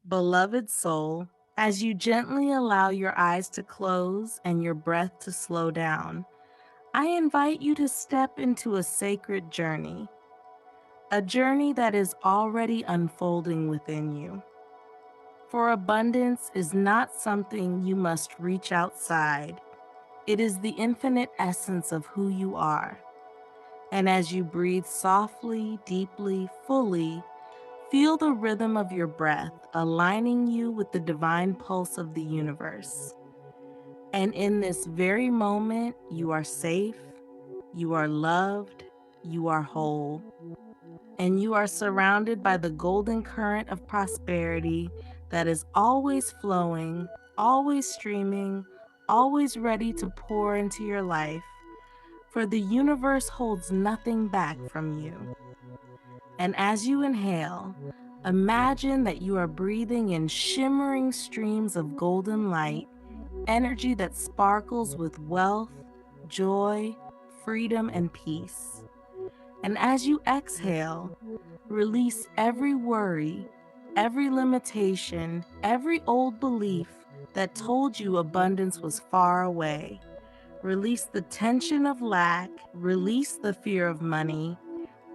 Beloved soul, as you gently allow your eyes to close and your breath to slow down, I invite you to step into a sacred journey, a journey that is already unfolding within you. For abundance is not something you must reach outside, it is the infinite essence of who you are. And as you breathe softly, deeply, fully, feel the rhythm of your breath aligning you with the divine pulse of the universe. And in this very moment, you are safe, you are loved, you are whole, and you are surrounded by the golden current of prosperity that is always flowing, always streaming, always ready to pour into your life. For the universe holds nothing back from you. And as you inhale, imagine that you are breathing in shimmering streams of golden light, energy that sparkles with wealth, joy, freedom, and peace. And as you exhale, release every worry, every limitation, every old belief that told you abundance was far away. Release the tension of lack, release the fear of money,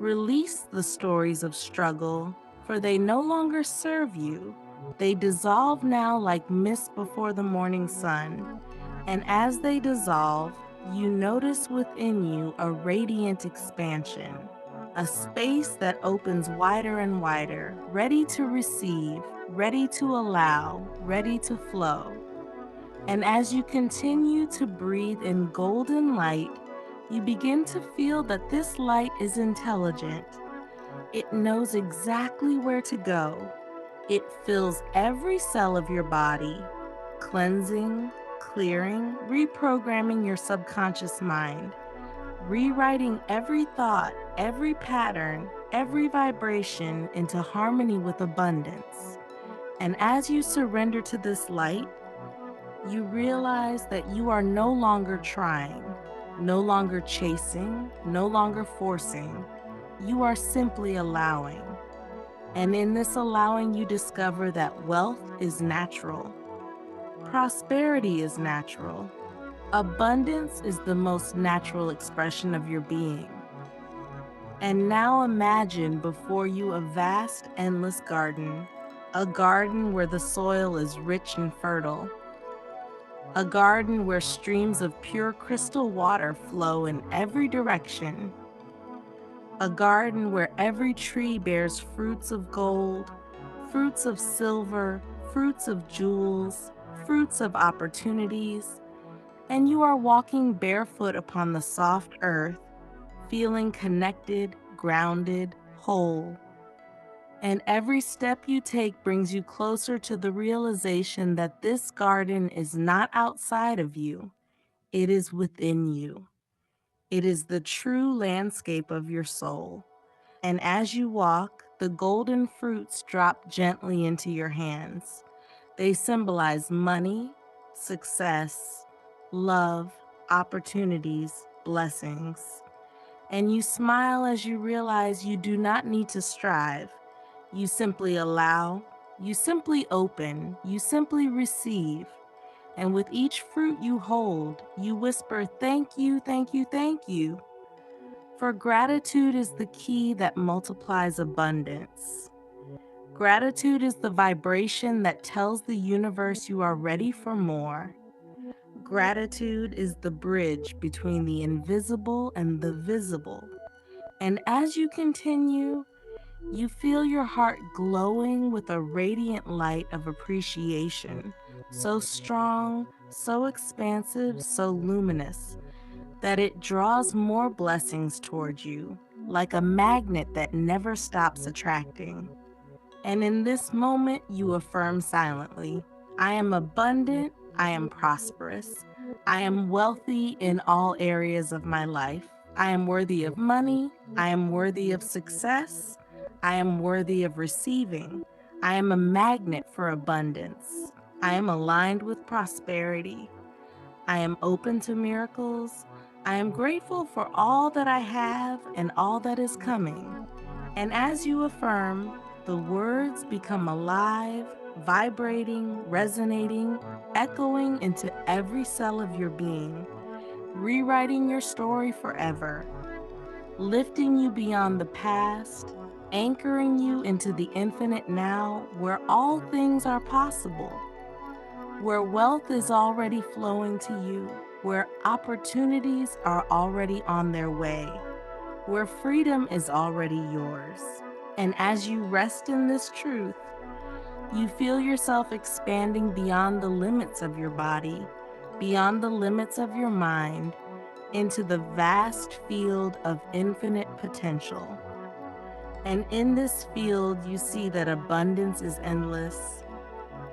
release the stories of struggle, for they no longer serve you. They dissolve now like mist before the morning sun. And as they dissolve, you notice within you a radiant expansion, a space that opens wider and wider, ready to receive, ready to allow, ready to flow. And as you continue to breathe in golden light, you begin to feel that this light is intelligent. It knows exactly where to go. It fills every cell of your body, cleansing, clearing, reprogramming your subconscious mind, rewriting every thought, every pattern, every vibration into harmony with abundance. And as you surrender to this light, you realize that you are no longer trying, no longer chasing, no longer forcing. You are simply allowing. And in this allowing, you discover that wealth is natural, prosperity is natural, abundance is the most natural expression of your being. And now imagine before you a vast, endless garden, a garden where the soil is rich and fertile, a garden where streams of pure crystal water flow in every direction, a garden where every tree bears fruits of gold, fruits of silver, fruits of jewels, fruits of opportunities, and you are walking barefoot upon the soft earth, feeling connected, grounded, whole. And every step you take brings you closer to the realization that this garden is not outside of you, it is within you. It is the true landscape of your soul. And as you walk, the golden fruits drop gently into your hands. They symbolize money, success, love, opportunities, blessings. And you smile as you realize you do not need to strive. You simply allow, you simply open, you simply receive. And with each fruit you hold, you whisper, "Thank you, thank you, thank you." For gratitude is the key that multiplies abundance. Gratitude is the vibration that tells the universe you are ready for more. Gratitude is the bridge between the invisible and the visible. And as you continue, you feel your heart glowing with a radiant light of appreciation, so strong, so expansive, so luminous, that it draws more blessings towards you, like a magnet that never stops attracting. And in this moment, you affirm silently, "I am abundant, I am prosperous, I am wealthy in all areas of my life. I am worthy of money, I am worthy of success, I am worthy of receiving. I am a magnet for abundance. I am aligned with prosperity. I am open to miracles. I am grateful for all that I have and all that is coming." And as you affirm, The words become alive, vibrating, resonating, echoing into every cell of your being, rewriting your story forever, lifting you beyond the past, anchoring you into the infinite now where all things are possible, where wealth is already flowing to you, where opportunities are already on their way, where freedom is already yours. And as you rest in this truth, you feel yourself expanding beyond the limits of your body, beyond the limits of your mind, into the vast field of infinite potential. And in this field, you see that abundance is endless,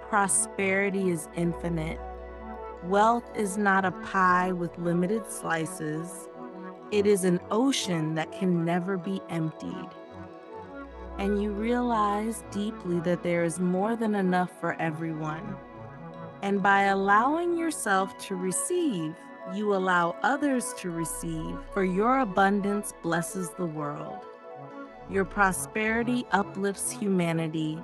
prosperity is infinite, wealth is not a pie with limited slices, it is an ocean that can never be emptied. And you realize deeply that there is more than enough for everyone. And by allowing yourself to receive, you allow others to receive, for your abundance blesses the world. Your prosperity uplifts humanity.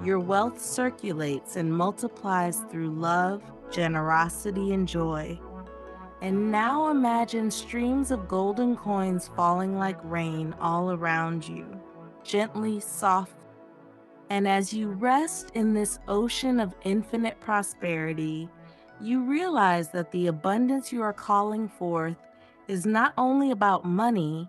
Your wealth circulates and multiplies through love, generosity, and joy. And now imagine streams of golden coins falling like rain all around you, gently, soft. And as you rest in this ocean of infinite prosperity, you realize that the abundance you are calling forth is not only about money,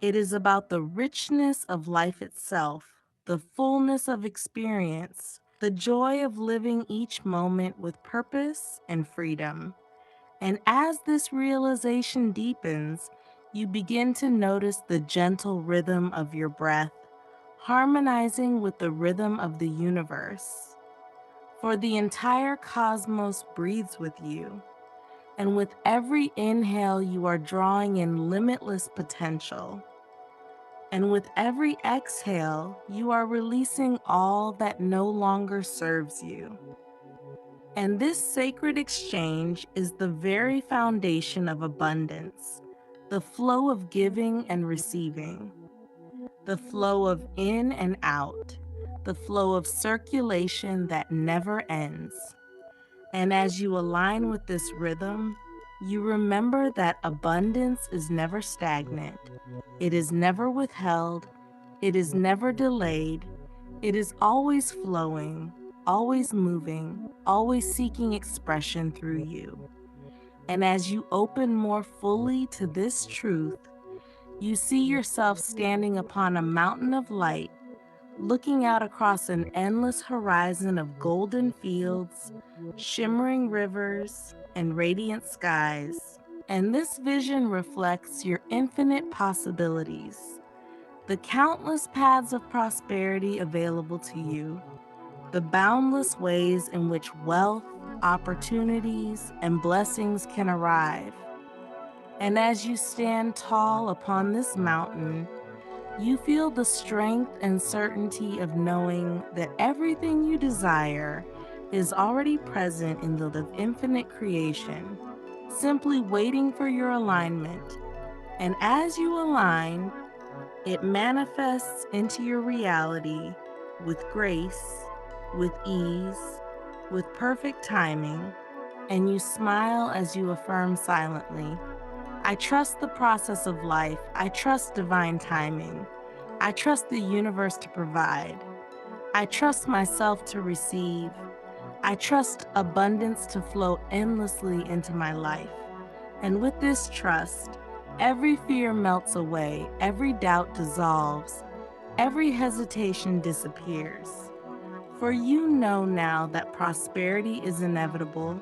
it is about the richness of life itself, the fullness of experience, the joy of living each moment with purpose and freedom. And as this realization deepens, you begin to notice the gentle rhythm of your breath, harmonizing with the rhythm of the universe. For the entire cosmos breathes with you, and with every inhale, you are drawing in limitless potential. And with every exhale, you are releasing all that no longer serves you. And this sacred exchange is the very foundation of abundance, the flow of giving and receiving, the flow of in and out, the flow of circulation that never ends. And as you align with this rhythm, you remember that abundance is never stagnant, it is never withheld, it is never delayed, it is always flowing, always moving, always seeking expression through you. And as you open more fully to this truth, you see yourself standing upon a mountain of light, looking out across an endless horizon of golden fields, shimmering rivers, and radiant skies. And this vision reflects your infinite possibilities, the countless paths of prosperity available to you, the boundless ways in which wealth, opportunities, and blessings can arrive. And as you stand tall upon this mountain, you feel the strength and certainty of knowing that everything you desire is already present in the infinite creation, simply waiting for your alignment. And as you align, it manifests into your reality with grace, with ease, with perfect timing, and you smile as you affirm silently, I trust the process of life. I trust divine timing. I trust the universe to provide. I trust myself to receive. I trust abundance to flow endlessly into my life. And with this trust, every fear melts away, every doubt dissolves, every hesitation disappears. For you know now that prosperity is inevitable,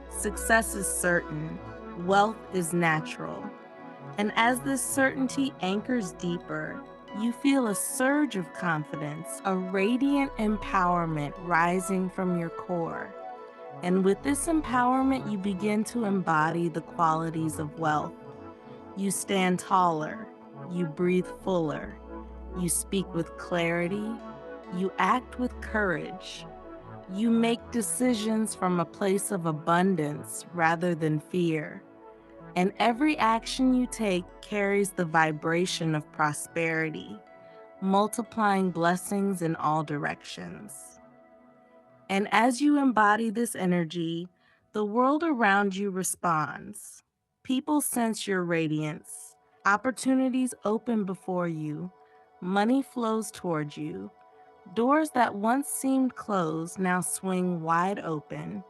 success is certain, wealth is natural. And as this certainty anchors deeper, you feel a surge of confidence, a radiant empowerment rising from your core. And with this empowerment, you begin to embody the qualities of wealth. You stand taller, you breathe fuller, you speak with clarity, you act with courage, you make decisions from a place of abundance rather than fear. And every action you take carries the vibration of prosperity, multiplying blessings in all directions. And as you embody this energy, the world around you responds. People sense your radiance. Opportunities open before you. Money flows toward you. Doors that once seemed closed now swing wide open,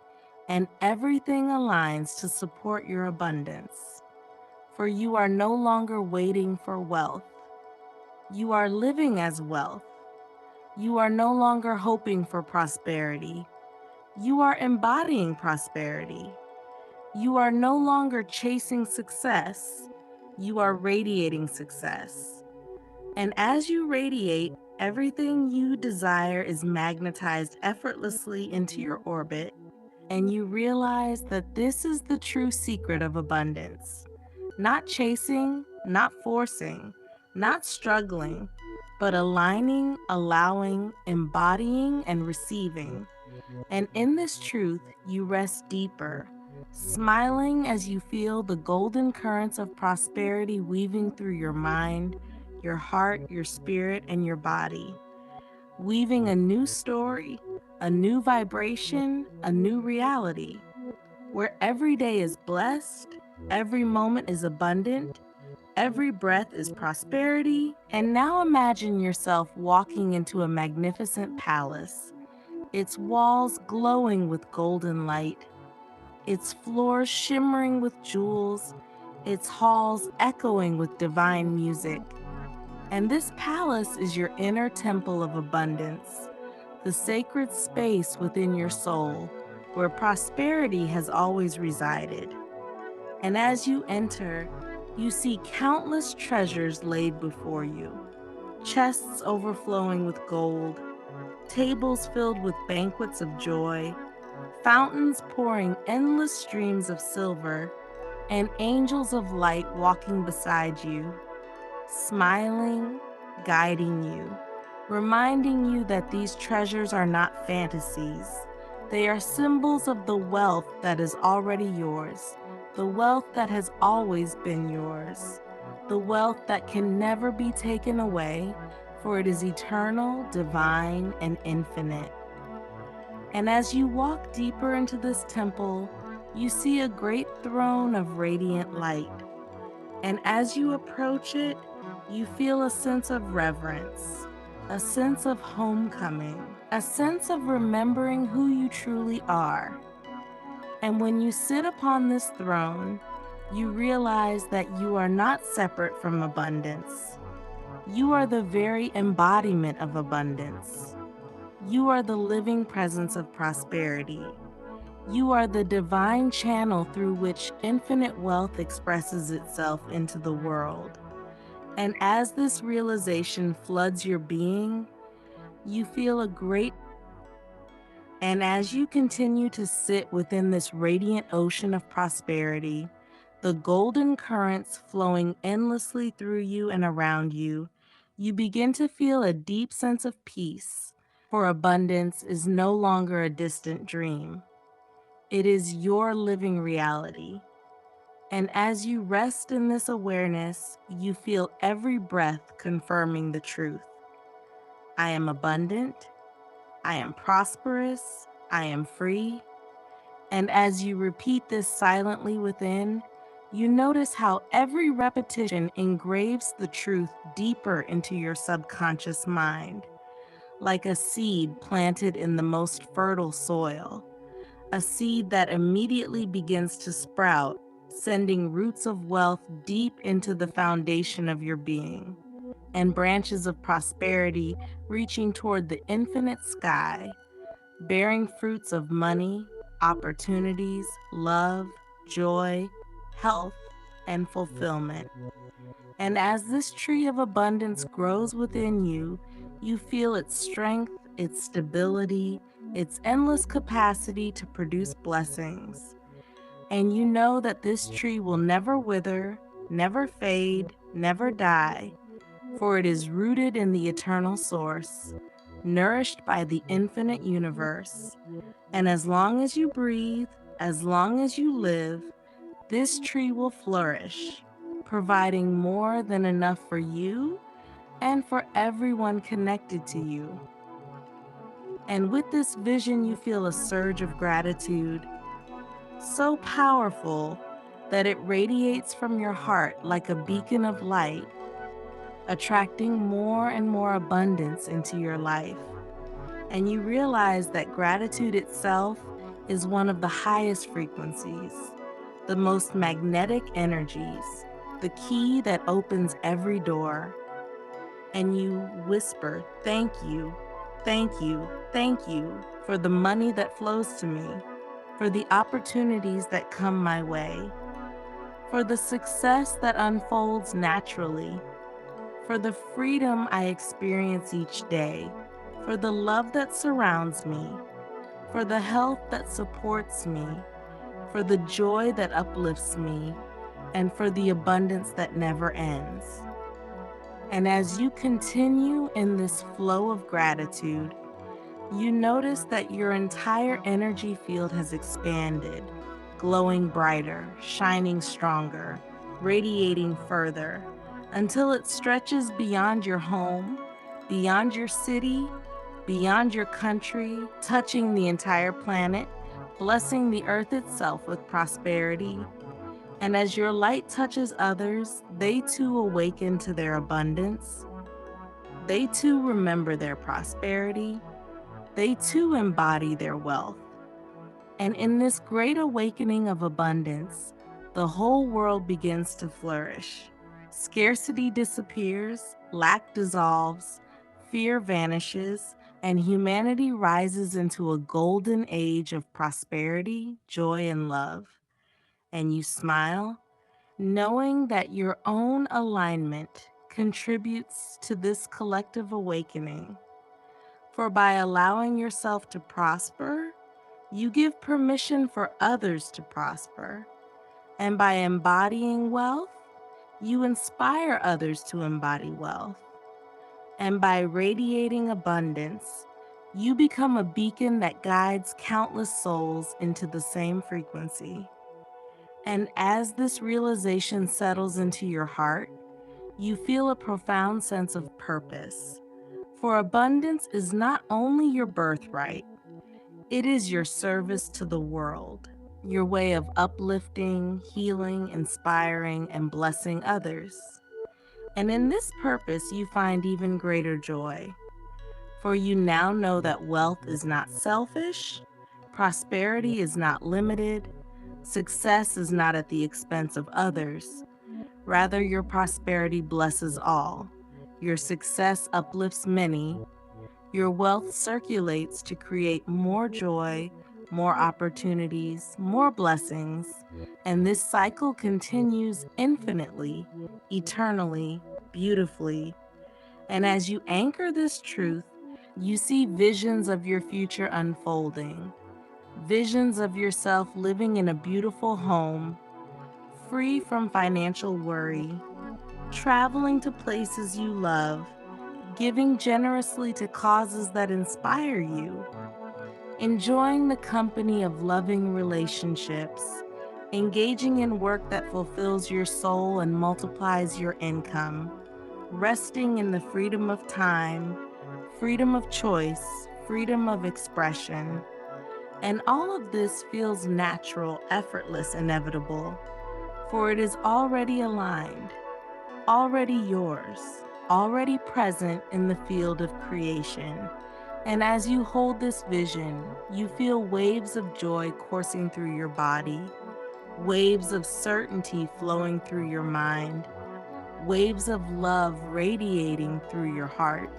and everything aligns to support your abundance. For you are no longer waiting for wealth. You are living as wealth. You are no longer hoping for prosperity. You are embodying prosperity. You are no longer chasing success. You are radiating success. And as you radiate, everything you desire is magnetized effortlessly into your orbit, and you realize that this is the true secret of abundance. Not chasing, not forcing, not struggling, but aligning, allowing, embodying, and receiving. And in this truth, you rest deeper, smiling as you feel the golden currents of prosperity weaving through your mind, your heart, your spirit, and your body, weaving a new story, a new vibration, a new reality, where every day is blessed, every moment is abundant, every breath is prosperity. And now imagine yourself walking into a magnificent palace, its walls glowing with golden light, its floors shimmering with jewels, its halls echoing with divine music. And this palace is your inner temple of abundance, the sacred space within your soul where prosperity has always resided. And as you enter, you see countless treasures laid before you, chests overflowing with gold, tables filled with banquets of joy, fountains pouring endless streams of silver, and angels of light walking beside you, smiling, guiding you, reminding you that these treasures are not fantasies. They are symbols of the wealth that is already yours, the wealth that has always been yours, the wealth that can never be taken away, for it is eternal, divine, and infinite. And as you walk deeper into this temple, you see a great throne of radiant light. And as you approach it, you feel a sense of reverence, a sense of homecoming, a sense of remembering who you truly are. And when you sit upon this throne, you realize that you are not separate from abundance. You are the very embodiment of abundance. You are the living presence of prosperity. You are the divine channel through which infinite wealth expresses itself into the world. And as this realization floods your being, you feel a great. And as you continue to sit within this radiant ocean of prosperity, the golden currents flowing endlessly through you and around you, you begin to feel a deep sense of peace, for abundance is no longer a distant dream. It is your living reality. And as you rest in this awareness, you feel every breath confirming the truth. I am abundant. I am prosperous. I am free. And as you repeat this silently within, you notice how every repetition engraves the truth deeper into your subconscious mind, like a seed planted in the most fertile soil. A seed that immediately begins to sprout, sending roots of wealth deep into the foundation of your being, and branches of prosperity reaching toward the infinite sky, bearing fruits of money, opportunities, love, joy, health, and fulfillment. And as this tree of abundance grows within you, you feel its strength, its stability, its endless capacity to produce blessings. And you know that this tree will never wither, never fade, never die, for it is rooted in the eternal source, nourished by the infinite universe. And as long as you breathe, as long as you live, this tree will flourish, providing more than enough for you and for everyone connected to you. And with this vision, you feel a surge of gratitude, so powerful that it radiates from your heart like a beacon of light, attracting more and more abundance into your life. And you realize that gratitude itself is one of the highest frequencies, the most magnetic energies, the key that opens every door. And you whisper, "Thank you, thank you, thank you for the money that flows to me, for the opportunities that come my way, for the success that unfolds naturally, for the freedom I experience each day, for the love that surrounds me, for the health that supports me, for the joy that uplifts me, and for the abundance that never ends." And as you continue in this flow of gratitude, you notice that your entire energy field has expanded, glowing brighter, shining stronger, radiating further, until it stretches beyond your home, beyond your city, beyond your country, touching the entire planet, blessing the earth itself with prosperity. And as your light touches others, they too awaken to their abundance. They too remember their prosperity. They too embody their wealth. And in this great awakening of abundance, the whole world begins to flourish. Scarcity disappears, lack dissolves, fear vanishes, and humanity rises into a golden age of prosperity, joy, and love. And you smile, knowing that your own alignment contributes to this collective awakening. For by allowing yourself to prosper, you give permission for others to prosper. And by embodying wealth, you inspire others to embody wealth. And by radiating abundance, you become a beacon that guides countless souls into the same frequency. And as this realization settles into your heart, you feel a profound sense of purpose. For abundance is not only your birthright, it is your service to the world, your way of uplifting, healing, inspiring, and blessing others. And in this purpose, you find even greater joy. For you now know that wealth is not selfish, prosperity is not limited, success is not at the expense of others. Rather, your prosperity blesses all. Your success uplifts many. Your wealth circulates to create more joy, more opportunities, more blessings. And this cycle continues infinitely, eternally, beautifully. And as you anchor this truth, you see visions of your future unfolding, visions of yourself living in a beautiful home, free from financial worry, traveling to places you love, giving generously to causes that inspire you, enjoying the company of loving relationships, engaging in work that fulfills your soul and multiplies your income, resting in the freedom of time, freedom of choice, freedom of expression. And all of this feels natural, effortless, inevitable, for it is already aligned, already yours, already present in the field of creation. And as you hold this vision, you feel waves of joy coursing through your body, waves of certainty flowing through your mind, waves of love radiating through your heart.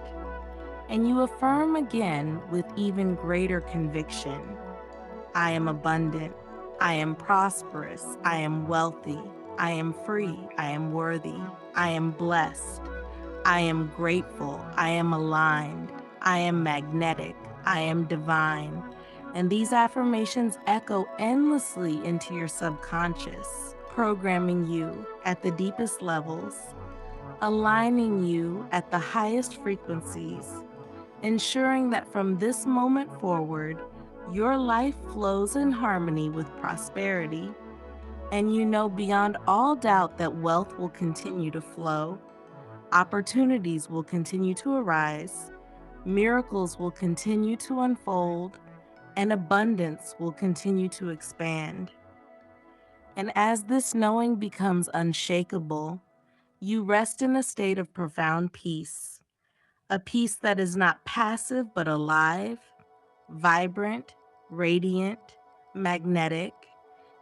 And you affirm again with even greater conviction: I am abundant, I am prosperous, I am wealthy, I am free, I am worthy, I am blessed, I am grateful, I am aligned, I am magnetic, I am divine. And these affirmations echo endlessly into your subconscious, programming you at the deepest levels, aligning you at the highest frequencies, ensuring that from this moment forward, your life flows in harmony with prosperity, and you know beyond all doubt that wealth will continue to flow. Opportunities will continue to arise, miracles will continue to unfold, and abundance will continue to expand. And as this knowing becomes unshakable, you rest in a state of profound peace, a peace that is not passive but alive, vibrant, radiant, magnetic.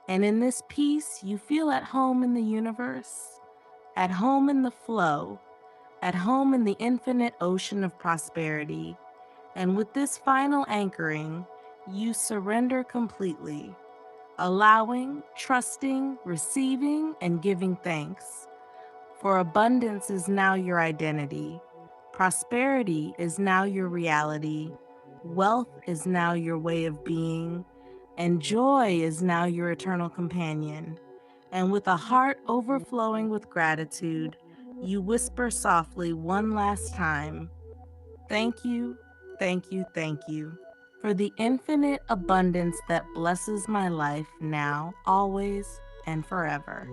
And in this peace, you feel at home in the universe, at home in the flow, at home in the infinite ocean of prosperity. And with this final anchoring, you surrender completely, allowing, trusting, receiving, and giving thanks. For abundance is now your identity, prosperity is now your reality, wealth is now your way of being, and joy is now your eternal companion. And with a heart overflowing with gratitude, you whisper softly one last time, "Thank you, thank you, thank you," for the infinite abundance that blesses my life now, always, and forever.